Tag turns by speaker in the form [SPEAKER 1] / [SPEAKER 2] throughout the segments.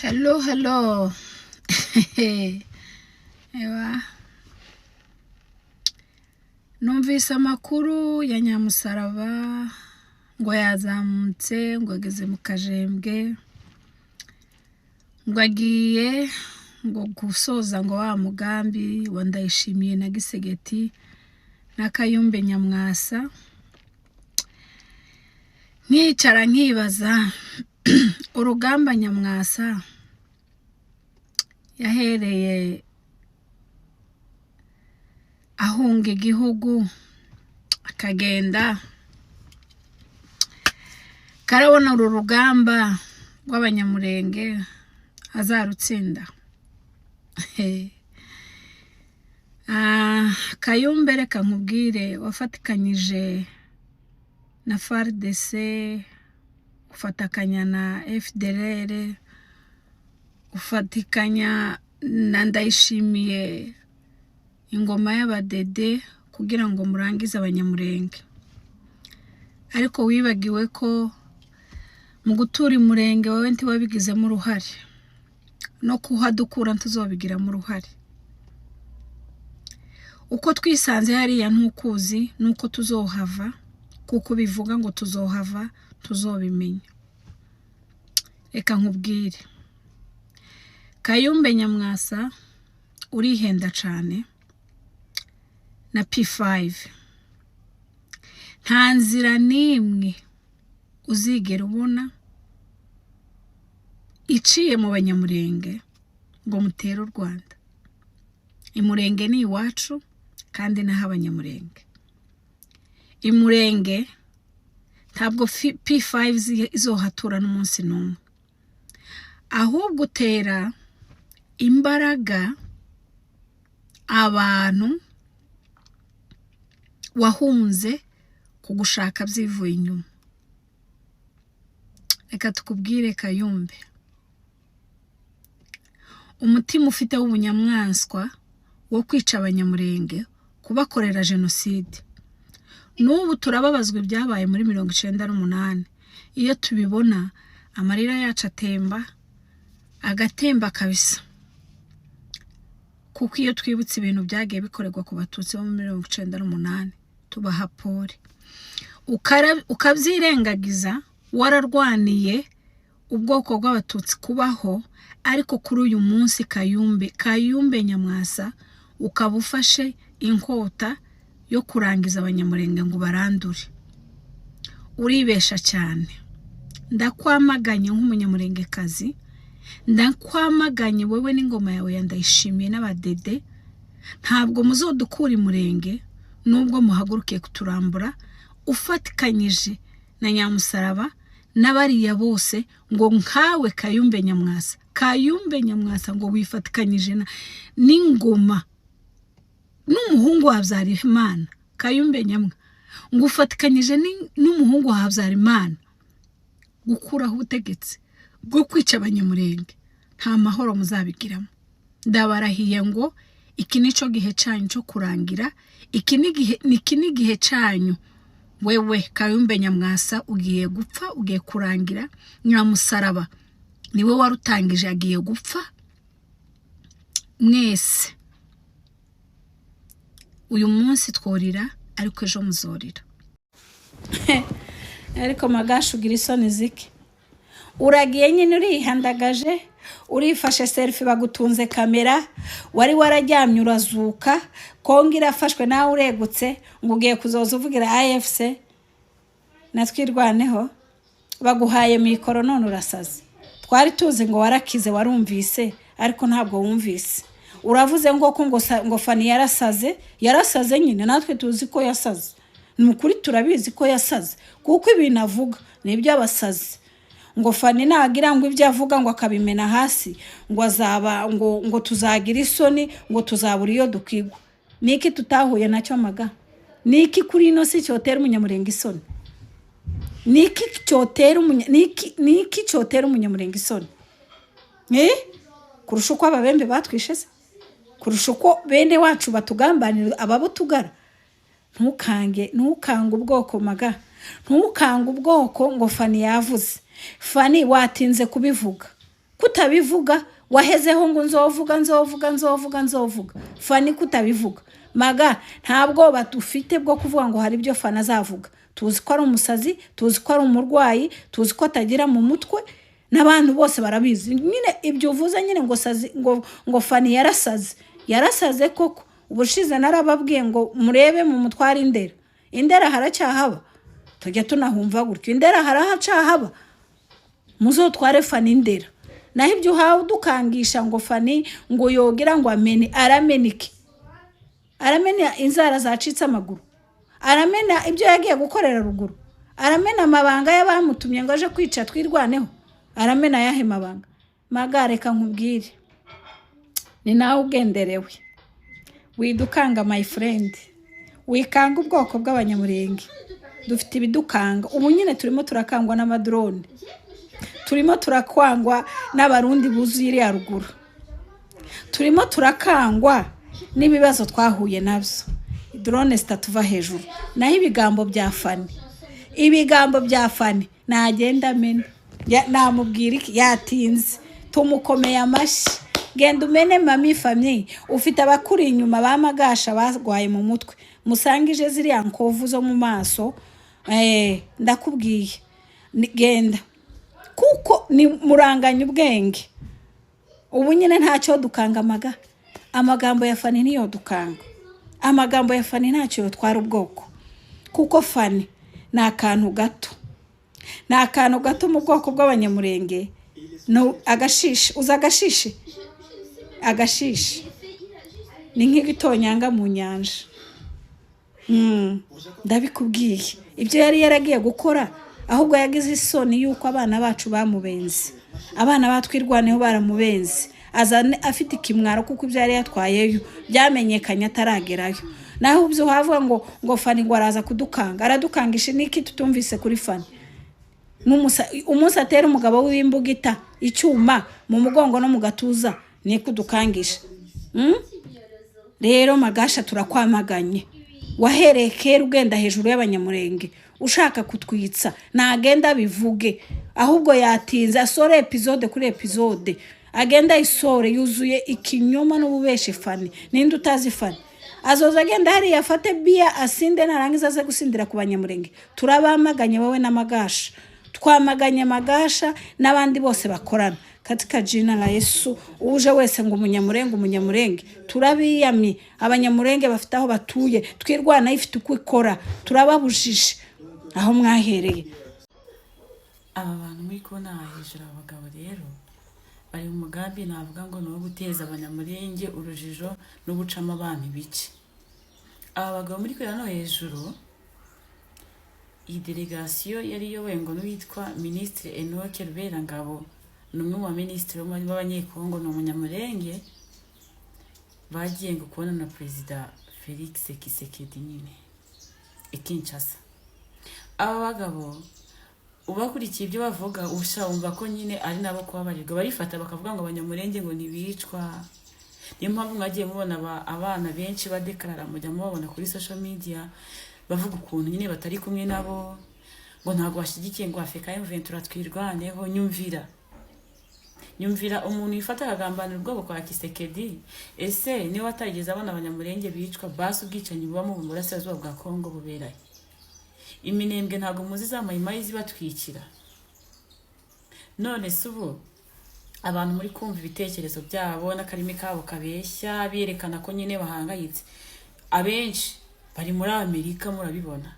[SPEAKER 1] Hello. Ewa. Numvise amakuru ya Nyamusaraba ngo yazamutse ngo ageze mu Kajembwe ngo agiye ngo gusoza ngo wa mugambi wa Ndayishimiye na Gisegeti na Kayumbe Nyamwasa. Nkicara nkibaza urugamba Nyamwasa yahereye ahunga igihugu akagenda karabona uru rugamba rw'abanyamurenge azarutsinda. Kayumbe reka nkubwire wafatikanyije na FARDC ufatikanya na FDLR ufatikanya na Ndayishimiye ingoma y'abadede kugira ngo murangize abanyamurenge, ariko wibagiwe ko mu gutura imurenge wowe ntiwabigizemo uruhare no kuhadukura ntuzobigiramo uruhare. Uko twisanze hariya ntukuzi nuko tuzohava, kuko bivuga ngo tuzohava tuzobimenya. Reka nkubwire Kayumbe Nyamwasa urihenda cyane na P5 nta nzira nimwe uzigera ubona iciye mu banyamurenge ngo mutere u Rwanda. Imurenge ni iwacu kandi naho abanyamurenge. Imurenge ntabwo P5 izohatura n'umunsi n'umwe, ahubwo utera imbaraga abantu wahunze kugushaka byivuye inyuma. Reka tukubwire Kayumbe, umutima ufite w'ubunyamwanswa wo kwica abanyamurenge, kubakorera jenoside. N'ubu turababazwa ibyabaye muri 1998. Iyo tubibona amarira yacu agatemba kabisa, kuko iyo twibutse ibintu byagiye bikorerwa ku batutsi bo muri 1998 tubaha pole. Ukabyirengagiza wararwaniye ubwoko bw'abatutsi kubaho, ariko kuri uyu munsi Kayumbe Nyamwasa ukabufashe inkota yo kurangiza abanyamurenge ngo barandure. Uribesha cyane. Ndakwamaganye nk'umunyamurengekazi, ndakwamaganye wewe n'ingoma yawe ya Ndayishimiye n'abadede. Ntabwo muzodukura imurenge nubwo muhagurukiye kuturambura ufatikanyije na Nyamusaraba n'abariya bose ngo nkawe Kayumbe Nyamwasa ngo wifatikanyije n'ingoma n'umuhungu wa Habyarimana. Kayumbe Nyamwasa ngo ufatikanyije n'umuhungu wa Habyarimana gukuraho ubutegetsi bwo kwica abanyamurenge. Nta mahoro muzabigiramo. Ndabarahiye ngo iki nico gihe cyanyu cyo kurangira. Iki ni gihe cyanyu. Wewe Kayumbe Nyamwasa ugiye gupfa, ugiye kurangira. Nyamusaraba niwe warutangije agiye gupfa. Mwese uyu munsi tworira, ariko ejo muzorira. Ariko magashu ugira isoni ziki? Uragiye nyine urihandagaje, urifashe selfie bagutunze kamera, wari warajyamye urazuka, kongira afashwe nawe uregutse ngo ugiye kuzoza uvugira AFC natwirwaneho, baguhaye mikoro none urasaze. Twari tuzi ngo warakize warumvise, ariko ntabwo wumvise. Uravuze ngo Fani yarasaze nyine, natwe tuzi ko yasaze. Nukuri turabizi ko yasaze, kuko ibintu avuga nibyo abasaze. Ngo Fani nagira ngo ibyo avuga ngo akabimena hasi, ngo azaba ngo tuzagira isoni, ngo tuzabura iyo dukigwa. Niki tutahuye nacyo maga? Niki kuri ino si cyotera umunyamurenge isoni? Niki cyotera umunyamurenge isoni? Kurusha uko ababembe batwishe se? Kurusha uko bene wacu batugambanira ababo tugara? Ntukange ubwoko maga. Ntukange ubwoko ngo Fani yavuze. Fani watinze kubivuga. kutabivuga wahezeho ngo nzovuga Fani kutabivuga Maga ntabwo batufite bwo kuvuga ngo hari ibyo Fani azavuga tuzi ko ari umusazi tuzi ko ari umurwayi tuzi ko atagira mu mutwe n'abantu bose barabizi nyine ibyo uvuze nyine ngo Fani yarasaze koko ubushize narababwiye ngo murebe mu mutware Indera haracyahaba tujya tunahumva gutyo Indera harahacahaba muzotware Fani Indera naho ibyo uhawe dukangisha ngo Fani ngo yogira ngo aramenike aramena inzara zacitse amaguru aramena ibyo yagiye gukorera ruguru aramena amabanga y'abamutumye ngo aje kwica twirwaneho aramena yahe mabanga Magareka nkubwire ni nawe ugenderewe widukanga my friend wikanga ubwoko bw'abanyamurenge dufite ibidukanga ubu nyine turimo turakangwa n'amadrone turimo turakwangwa n'abarundi buzuye iri ya ruguru turimo turakangwa n'ibibazo twahuye nabyo drone zitatuva hejuru naho ibigambo bya Fani nagenda amena namubwira iki yatinze tumukomeye amashyi genda umene mami famille ufite abakuri inyuma bamagasha bagwaye mu mutwe musangije ziriya nkovu zo mu maso ndakubwiye genda kuko ni muranganya ubwenge ubu nyine ntacyo dukanga amagambo ya Fani niyo dukanga amagambo ya Fani ntacyo yotwara ubwoko kuko Fani ni akantu gato mu bwoko bw'abanyamurenge no agashishi uza agashishi ni nk'igitonyanga mu nyanja ndabikubwiye ibyo yari yaragiye gukora ahubwo yagize isoni yuko abana bacu bamubenze abana batwirwaneho baramubenze azane afite ikimwaro kuko ibyo yari yatwayeyo byamenyekanye ataragerayo naho ubyo havuga ngo Fani ngo araza kudukanga aradukangisha niki tutumvise kuri Fani umunsi atera umugabo w'imbugita icyuma mu mugongo no mu gatuza ni kudukangisha rero Magasha turakwamaganye wahereye kera ugenda hejuru y'abanyamurenge ushaka kutwitsa nagenda bivuge ahubwo yatinze asore episode kuri episode agenda isore yuzuye ikinyoma n'ububeshi Fani ninde utazi Fani azoza agenda hari yafate bia asinde narangiza aze gusindira ku banyamurenge turabamaganye wowe na Magasha twamaganye Magasha n'abandi bose bakorana katika jina la Yesu uje wese ngo umunyamurenge turabiyamye abanyamurenge bafite aho batuye twirwana ifite uko ikora turababujije aho mwahereye
[SPEAKER 2] aba bantu muri kona hejuru abagabo rero bari mu mugambi navuga ngo no guteza abanyamurenge urujijo no gucama abantu bice aba bagabo muri kona no hejuru iyi delegation yari yowe ngo n'uwitwa Ministre Enoch Ruberangabo numwe mu ministre b'abanyekongo no munyamurenge bagiye ngo kubona na President Felix Tshisekedi nyine Kinshasa aba bagabo ubakurikiye ibyo bavuga ushaumva ko nyine ari nabo kwabarirwa barifata bakavuga ngo abanyamurenge ngo ntibicwa niyo mpamvu mwagiye mubona abana benshi badekarara mujya mubabona kuri social media bavuga ukuntu nyine batari kumwe nabo ngo ntago bashyigikiye ngo Afrika y'Ventura twirwaneho nyumvira umuntu yifata akagambanira ubwoba kwa Tshisekedi ese niwe atarigeze abana abanyamurenge bicwa basi ubwicanyi buba mu burasirazuba bwa Kongo buberaye iminembwe ntago muzi za mayimayi zibatwikira none subo abantu muri kumva ibitekerezo byabo n'akarimi kabo kabeshya biyerekana ko nyine bahangayitse abenshi bari muri Amerika murabibona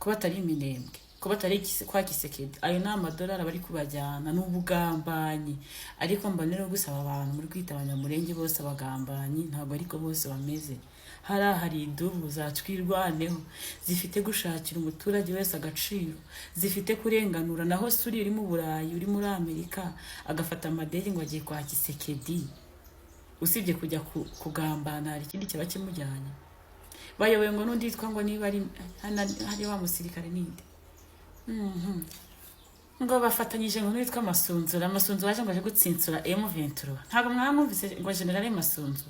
[SPEAKER 2] ko batari iminembwe ko batari kwa Tshisekedi ayo na amadolari bari kubajyana n'ubugambanyi ariko mbonera gusaba abantu muri kwita abanyamurenge bose abagambanyi ntabwo ariko bose bameze hari indubu zatwirwaneho zifite gushakira umuturage wese agaciro zifite kurenganura naho suri uri mu Burayi uri muri Amerika agafata amadeli ngo agiye kwa Tshisekedi usibye kujya kugambana hari ikindi kiba kimujyanye bayoboye ngo n'undi yitwa ngo niba hari wa musirikare ninde ngo bafatanyije ngo n'uwitwa Masunzu waje ngo aje gutsinsura M23 ntabwo mwamwumvise ngo General Masunzu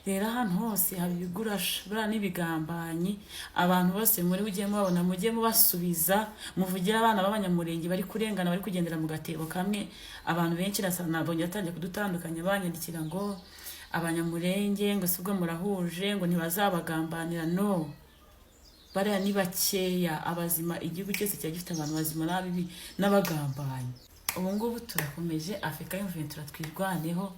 [SPEAKER 2] rero ahantu hose haba ibigurasha buriya n'ibigambanyi. Abantu bose muri ujye mubabona mujye mubasubiza, muvugira abana b'abanyamurenge bari kurengana, bari kugendera mu gatebo kamwe. Abantu benshi nabonye batangiye kudutandukanya banyandikira ngo abanyamurenge ngo sibwo murahuje ngo ntibazabagambanira. No, bariya ni bakeya. Abazima, igihugu cyose cyari gifite abantu bazima n'abibi n'abagambanyi. Ubu ngubu turakomeje, Africa y'Umuventura twirwaneho.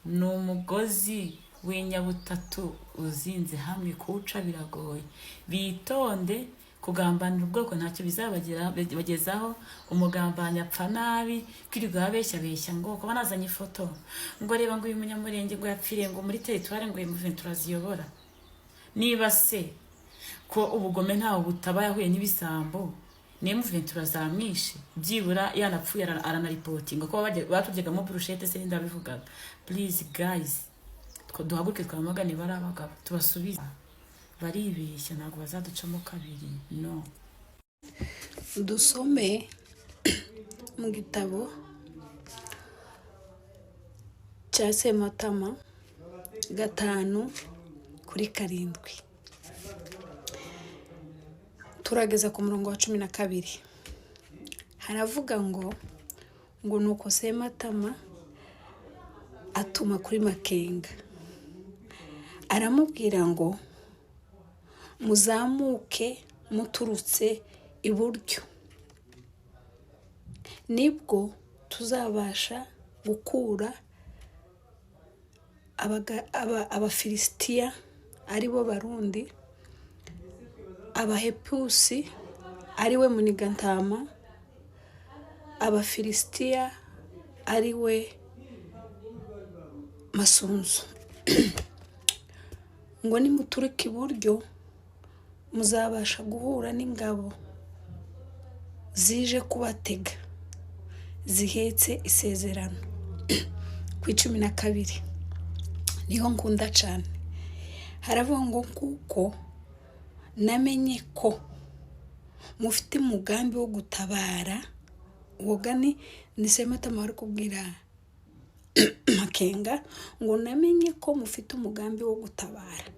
[SPEAKER 2] Ni umugozi w'inyabutatu uzinze hamwe, kuwuca biragoye. Bitonde, kugambanira ubwoko ntacyo bizabagezaho. Umugambanyi apfa nabi, kwirirwa babeshya ngo kuba nazanye ifoto ngo reba ngo uyu munyamurenge ngo yapfiriye ngo muri teritwari ngo Umuventura ziyobora. Niba se ko ubugome ntawe butaba yahuye n'ibisambo, ni Umuventura zamwishe, byibura yanapfuye aranaripotinga ko batubyegamo burushete se ndabivugaga. Please guys, duhaguruke twamagane bari abagabo tubasubize. Baribeshya, ntabwo bazaducamo kabiri. No,
[SPEAKER 1] dusome mu gitabo cya Sematama 5:7. Turageza ku murongo wa 12. Haravuga ngo nuko Sematama atuma kuri Makenga, aramubwira ngo muzamuke muturutse iburyo, nibwo tuzabasha gukura abafilisitiya aribo Barundi, abahepusi ariwe Munigantama, abafilisitiya ariwe Masunzu. Ngo nimuturuka iburyo muzabasha guhura n'ingabo zije kubatega zihetse isezerano. Ku 12 niho nkunda cyane, haravuga ngo kuko namenye ko mufite umugambi wo gutabara. Wogani ni Sematama ari kubwira Makenga ngo namenye ko mufite umugambi wo gutabara,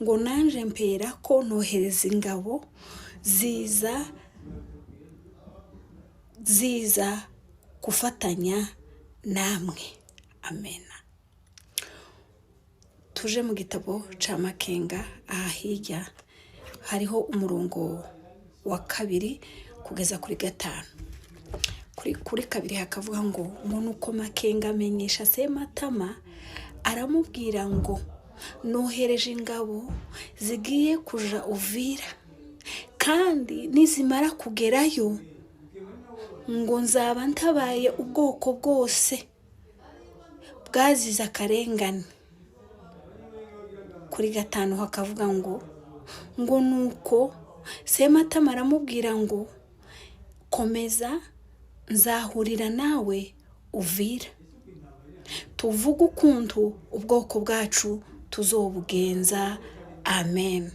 [SPEAKER 1] ngo nanje mpera ko nohereza ingabo ziza kufatanya namwe. Amena. Tuje mu gitabo ca Makenga, aha hirya hariho umurongo wa 2 kugeza kuri 5. Kuri 2 hakavuga ngo nuko Makenga amenyesha Sematama, aramubwira ngo nohereje ingabo zigiye kuja Uvira, kandi nizimara kugerayo ngo nzaba ntabaye ubwoko bwose bwaziza akarengane. Kuri 5 hakavuga ngo nuko Sematama aramubwira ngo komeza, nzahurira nawe Uvira, tuvuga ukuntu ubwoko bwacu tuzobugenza. Amen.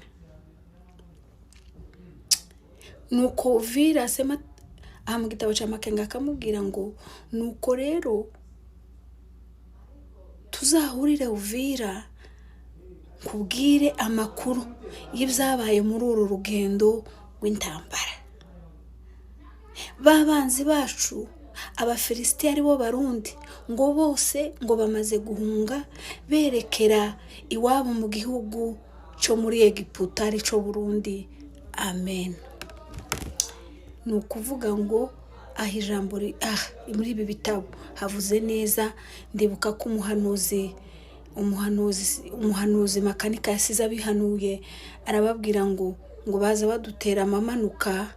[SPEAKER 1] Nuko Uvira mu gitabo cya Makenga akamubwira ngo nuko rero tuzahurire Uvira, kubwire amakuru y'ibyabaye muri uru rugendo rw'intambara. Babanzi bacu abafilisitiya aribo Barundi ngo bose ngo bamaze guhunga berekera iwabo mu gihugu cyo muri Egiputa ari cyo Burundi. Amen. Ni ukuvuga ngo ijambo muri ibi bitabo havuze neza. Ndibuka ko umuhanuzi Makanika yasize abihanuye, arababwira ngo baza badutera amamanuka,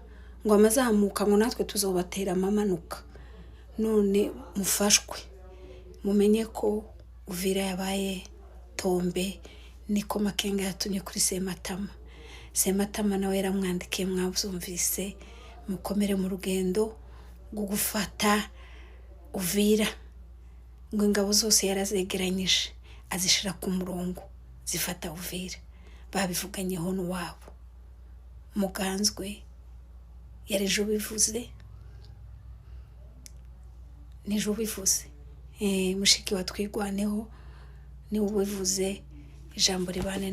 [SPEAKER 1] ngo amazamuka ngo natwe tuzobatera amamanuka. None mufashwe mumenye ko Uvira yabaye tombe. Niko Makenga yatumye kuri Sematama nawe yaramwandikiye, mwabyumvise. Mukomere mu rugendo rwo gufata Uvira, ngo ingabo zose yarazegeranyije azishira ku murongo zifata Uvira. Babivuganyeho n'uwabo Muganzwe yarejo bivuze, nijo bivuze. Mushiki wa Twirwaneho ni ubivuze, ijambo ribane